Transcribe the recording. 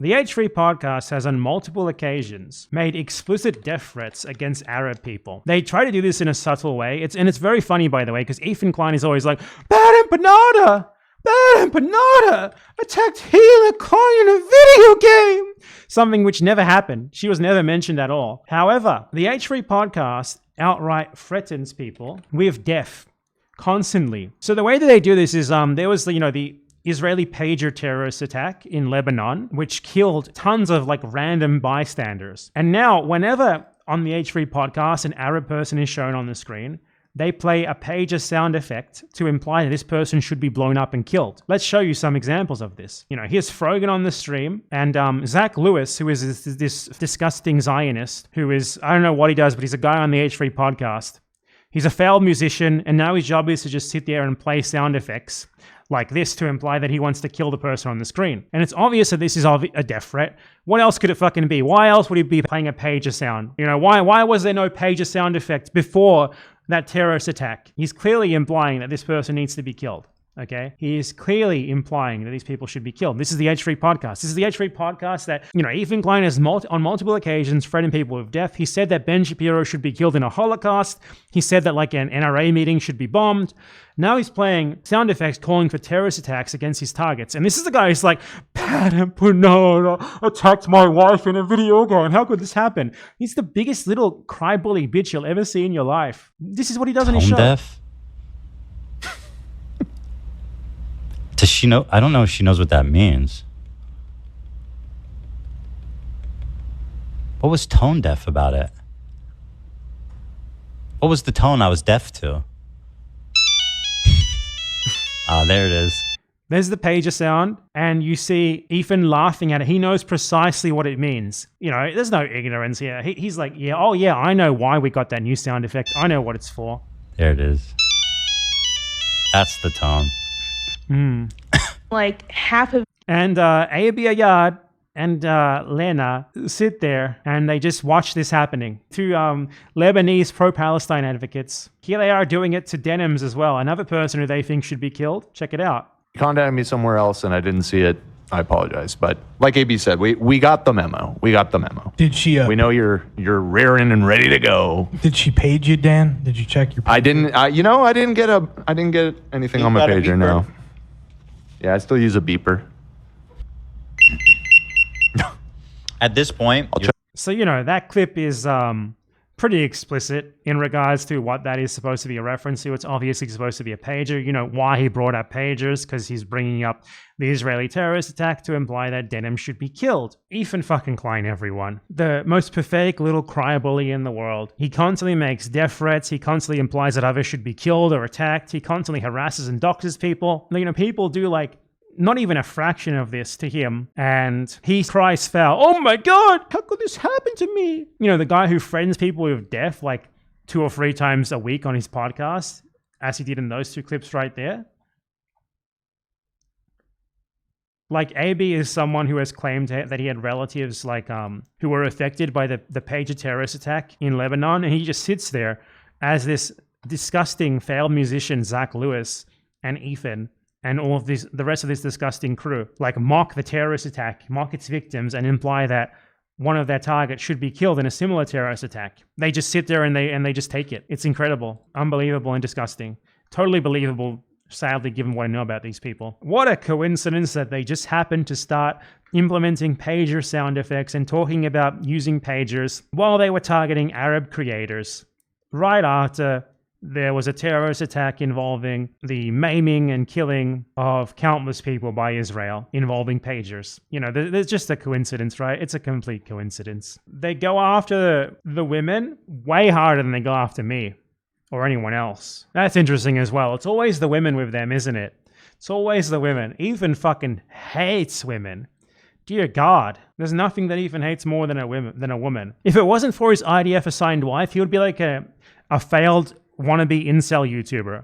The H3 podcast has on multiple occasions made explicit death threats against Arab people. They try to do this in a subtle way. It's very funny, by the way, because Ethan Klein is always like, Bad empanada attacked Hila Klein in a video game. Something which never happened. She was never mentioned at all. However, the H3 podcast outright threatens people with death constantly. So the way that they do this is there was the Israeli pager terrorist attack in Lebanon, which killed tons of random bystanders. And now whenever on the H3 podcast an Arab person is shown on the screen, they play a pager sound effect to imply that this person should be blown up and killed. Let's show you some examples of this. Here's Frogan on the stream, and Zach Lewis, who is this disgusting Zionist, who is, I don't know what he does, but he's a guy on the H3 podcast. He's a failed musician, and now his job is to just sit there and play sound effects like this to imply that he wants to kill the person on the screen. And it's obvious that this is a death threat. What else could it fucking be? Why else would he be playing a pager sound? Why was there no pager sound effect before that terrorist attack? He's clearly implying that this person needs to be killed. Okay? He is clearly implying that these people should be killed. This is the H3 podcast. This is the H3 podcast that, Ethan Klein has on multiple occasions threatened people with death. He said that Ben Shapiro should be killed in a Holocaust. He said that an NRA meeting should be bombed. Now he's playing sound effects calling for terrorist attacks against his targets. And this is the guy who's like, Pat and Bernard attacked my wife in a video game. How could this happen? He's the biggest little cry-bully bitch you'll ever see in your life. This is what he does in his show. Deaf? Does she know? I don't know if she knows what that means. What was tone deaf about it? What was the tone I was deaf to? There it is. There's the pager sound, and you see Ethan laughing at it. He knows precisely what it means. There's no ignorance here. He's like, yeah, I know why we got that new sound effect. I know what it's for. There it is. That's the tone. Half of... And Abi Ayad and Lena sit there and they just watch this happening. Two Lebanese pro-Palestine advocates. Here they are doing it to Denims as well. Another person who they think should be killed. Check it out. You contacted me somewhere else and I didn't see it. I apologize. But like AB said, we got the memo. Did she... we know you're rearing and ready to go. Did she page you, Dan? Did you check your... I didn't get anything on my pager, no. Yeah, I still use a beeper. At this point... So, that clip is pretty explicit in regards to what that is supposed to be a reference to. It's obviously supposed to be a pager. Why he brought up pagers, because he's bringing up the Israeli terrorist attack to imply that Denim should be killed. Ethan fucking Klein, everyone. The most pathetic little cry-bully in the world. He constantly makes death threats. He constantly implies that others should be killed or attacked. He constantly harasses and doxes people. People do not even a fraction of this to him, and he cries foul. Oh my God, how could this happen to me? The guy who threatens people with death 2 or 3 times a week on his podcast, as he did in those 2 clips right there. AB is someone who has claimed that he had relatives who were affected by the pager terrorist attack in Lebanon, and he just sits there as this disgusting failed musician, Zach Lewis and Ethan, and all of the rest of this disgusting crew, mock the terrorist attack, mock its victims, and imply that one of their targets should be killed in a similar terrorist attack. They just sit there and they just take it. It's incredible, unbelievable, and disgusting. Totally believable, sadly, given what I know about these people. What a coincidence that they just happened to start implementing pager sound effects and talking about using pagers while they were targeting Arab creators, right after there was a terrorist attack involving the maiming and killing of countless people by Israel involving pagers. There's just a coincidence, right? It's a complete coincidence. They go after the women way harder than they go after me or anyone else. That's interesting as well. It's always the women with them, isn't it? It's always the women. Ethan fucking hates women. Dear God, there's nothing that Ethan hates more than a woman. If it wasn't for his IDF assigned wife, he would be like a failed wannabe incel YouTuber.